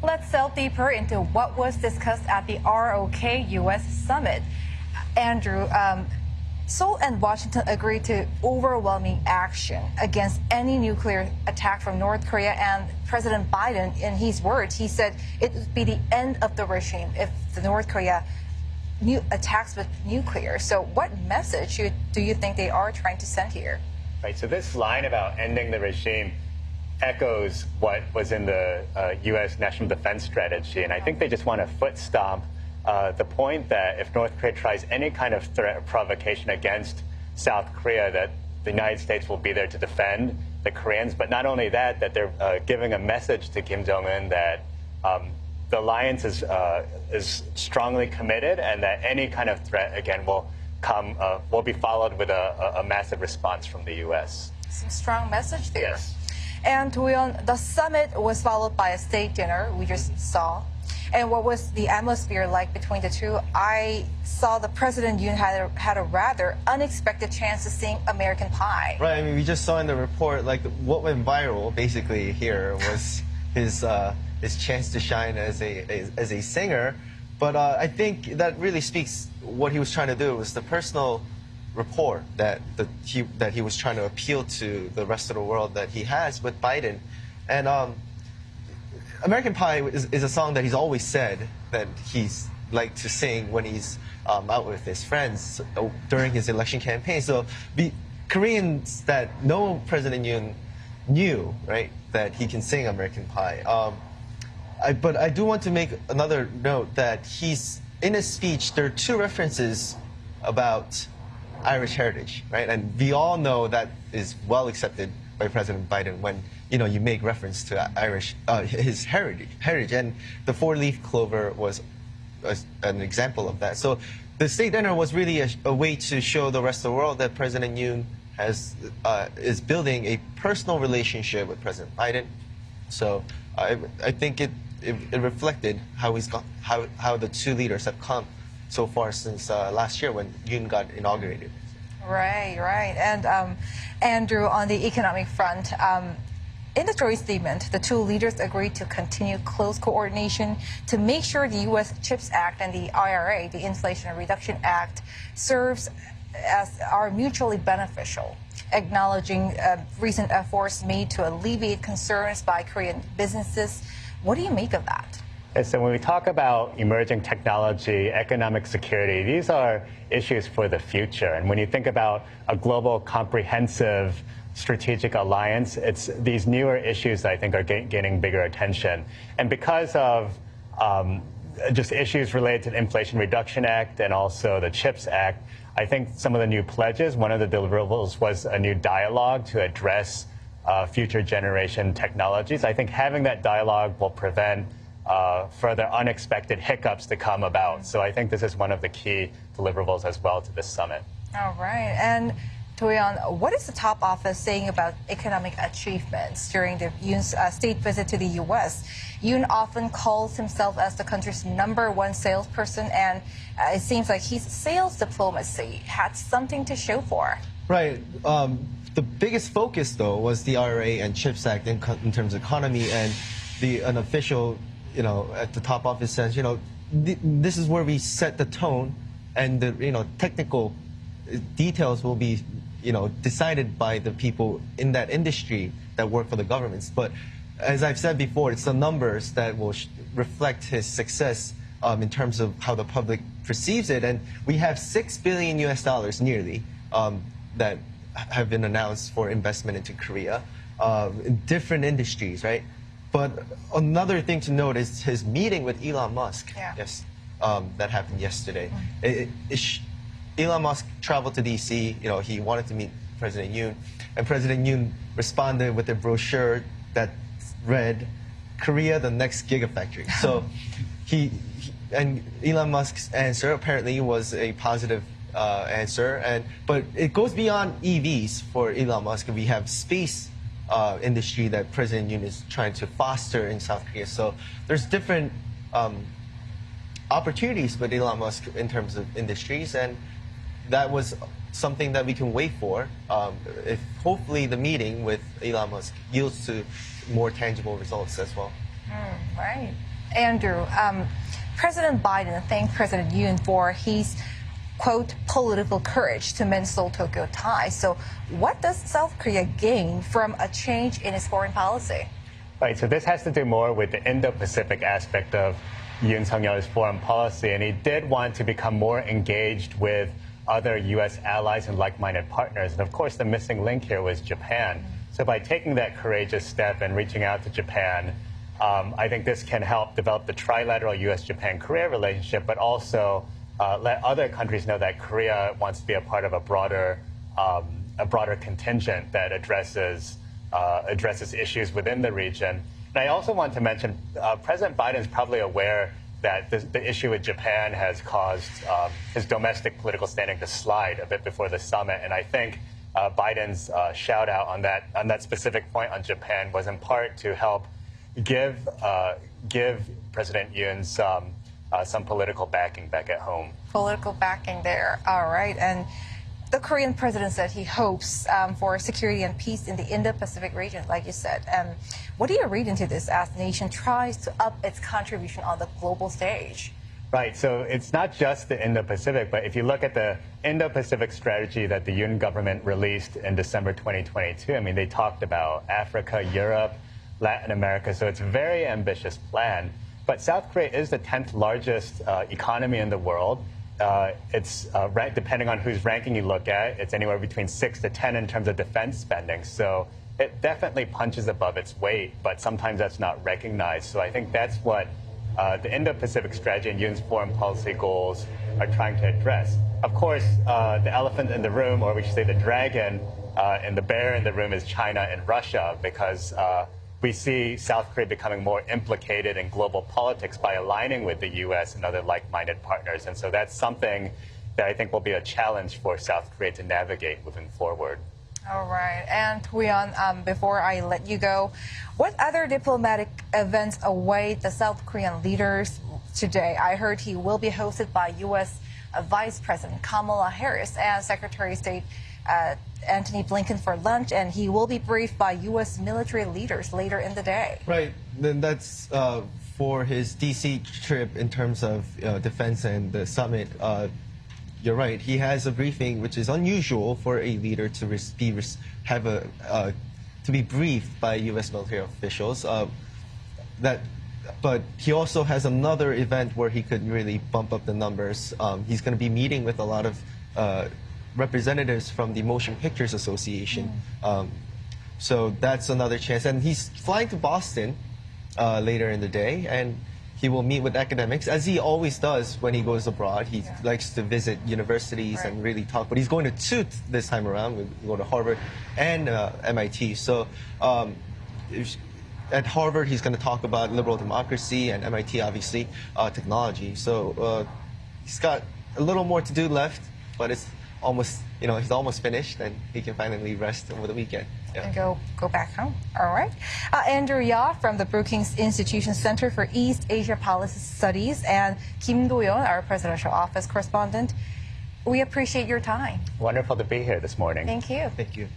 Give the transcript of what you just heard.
Let's delve deeper into what was discussed at the ROK-U.S. summit. Andrew, Seoul and Washington agreed to overwhelming action against any nuclear attack from North Korea, and President Biden, in his words, he said it would be the end of the regime if the North Korea attacks with nuclear. So what message do you think they are trying to send here? Right, so this line about ending the regime echoes what was in the U.S. National Defense Strategy, and I think they just want to foot stomp the point that if North Korea tries any kind of threat or provocation against South Korea, that the United States will be there to defend the Koreans. But not only that, that they're giving a message to Kim Jong-un that the alliance is strongly committed, and that any kind of threat, again, will be followed with a massive response from the U.S. Some strong message there. Yes. And the summit was followed by a state dinner we just saw. And what was the atmosphere like between the two? I saw the President Yoon had a rather unexpected chance to sing American Pie. Right. I mean, we just saw in the report, like, what went viral basically here was his chance to shine as a singer. But I think that really speaks what he was trying to do was the personal rapport that he was trying to appeal to the rest of the world that he has with Biden. And American Pie is a song that he's always said that he's liked to sing when he's out with his friends during his election campaign. So Koreans that know President Yoon knew, right, that he can sing American Pie. But I do want to make another note that in his speech, there are two references about Irish heritage, right? And we all know that is well accepted by President Biden when you make reference to his heritage, and the four-leaf clover was an example of that. So the state dinner was really a way to show the rest of the world that President Yoon is building a personal relationship with President Biden. So I think it reflected how the two leaders have come so far since last year when Yoon got inaugurated. Right. And Andrew, on the economic front, in the joint statement, the two leaders agreed to continue close coordination to make sure the U.S. CHIPS Act and the IRA, the Inflation Reduction Act, are mutually beneficial, acknowledging recent efforts made to alleviate concerns by Korean businesses. What do you make of that? So when we talk about emerging technology, economic security, these are issues for the future. And when you think about a global comprehensive strategic alliance, it's these newer issues that I think are gaining bigger attention. And because of just issues related to the Inflation Reduction Act and also the CHIPS Act, I think some of the new pledges, one of the deliverables was a new dialogue to address future generation technologies. I think having that dialogue will prevent further unexpected hiccups to come about. So I think this is one of the key deliverables as well to this summit. All right. And Toyon, what is the top office saying about economic achievements during the Yoon's state visit to the U.S.? Yoon often calls himself as the country's #1 salesperson, and it seems like his sales diplomacy had something to show for. Right. The biggest focus, though, was the IRA and CHIPS Act in terms of economy, and an official, at the top office says, this is where we set the tone, and the, technical details will be, decided by the people in that industry that work for the governments. But as I've said before, it's the numbers that will reflect his success in terms of how the public perceives it. And we have $6 billion nearly that have been announced for investment into Korea in different industries, right? But another thing to note is his meeting with Elon Musk. Yeah. Yes, that happened yesterday. Elon Musk traveled to D.C. He wanted to meet President Yoon, and President Yoon responded with a brochure that read, "Korea, the next gigafactory." So and Elon Musk's answer apparently was a positive answer, but it goes beyond EVs for Elon Musk. We have space industry that President Yoon is trying to foster in South Korea. So there's different opportunities with Elon Musk in terms of industries, and that was something that we can wait for if hopefully the meeting with Elon Musk yields to more tangible results as well. Right. Andrew, President Biden thanked President Yoon for his, quote, political courage to mend Seoul-Tokyo ties. So what does South Korea gain from a change in its foreign policy? Right, so this has to do more with the Indo-Pacific aspect of Yoon Suk-yeol's foreign policy, and he did want to become more engaged with other U.S. allies and like-minded partners. And of course, the missing link here was Japan. So by taking that courageous step and reaching out to Japan, I think this can help develop the trilateral U.S.-Japan-Korea relationship, but also let other countries know that Korea wants to be a part of a broader contingent that addresses issues within the region. And I also want to mention, President Biden is probably aware that the issue with Japan has caused his domestic political standing to slide a bit before the summit. And I think Biden's shout out on that specific point on Japan was in part to help give President Yoon some political backing back at home. Political backing there. All right. And the Korean president said he hopes for security and peace in the Indo-Pacific region, like you said. What do you read into this as the nation tries to up its contribution on the global stage? Right. So it's not just the Indo-Pacific, but if you look at the Indo-Pacific strategy that the Yoon government released in December 2022, I mean, they talked about Africa, Europe, Latin America. So it's a very ambitious plan. But South Korea is the 10th largest economy in the world. It's depending on whose ranking you look at, it's anywhere between 6 to 10 in terms of defense spending. So it definitely punches above its weight, but sometimes that's not recognized. So I think that's what the Indo-Pacific strategy and Yoon's foreign policy goals are trying to address. Of course, the elephant in the room, or we should say the dragon and the bear in the room, is China and Russia, because we see South Korea becoming more implicated in global politics by aligning with the U.S. and other like-minded partners. And so that's something that I think will be a challenge for South Korea to navigate moving forward. All right. And Huyon, before I let you go, what other diplomatic events await the South Korean leaders today? I heard he will be hosted by U.S. Vice President Kamala Harris and Secretary of State Antony Blinken for lunch, and he will be briefed by U.S. military leaders later in the day. Right. Then that's for his D.C. trip in terms of defense and the summit. You're right. He has a briefing, which is unusual for a leader to be briefed by U.S. military officials. But he also has another event where he could really bump up the numbers. He's going to be meeting with a lot of representatives from the Motion Pictures Association. So that's another chance. And he's flying to Boston later in the day, and he will meet with academics, as he always does when he goes abroad. He likes to visit universities and really talk. But he's going to TUT this time around. We'll go to Harvard and MIT. So at Harvard, he's going to talk about liberal democracy, and MIT, obviously, technology. So he's got a little more to do left, but it's almost, he's almost finished, and he can finally rest over the weekend. Yeah. And go back home. All right. Andrew Ya from the Brookings Institution Center for East Asia Policy Studies, and Kim Do-yeon, our presidential office correspondent. We appreciate your time. Wonderful to be here this morning. Thank you. Thank you.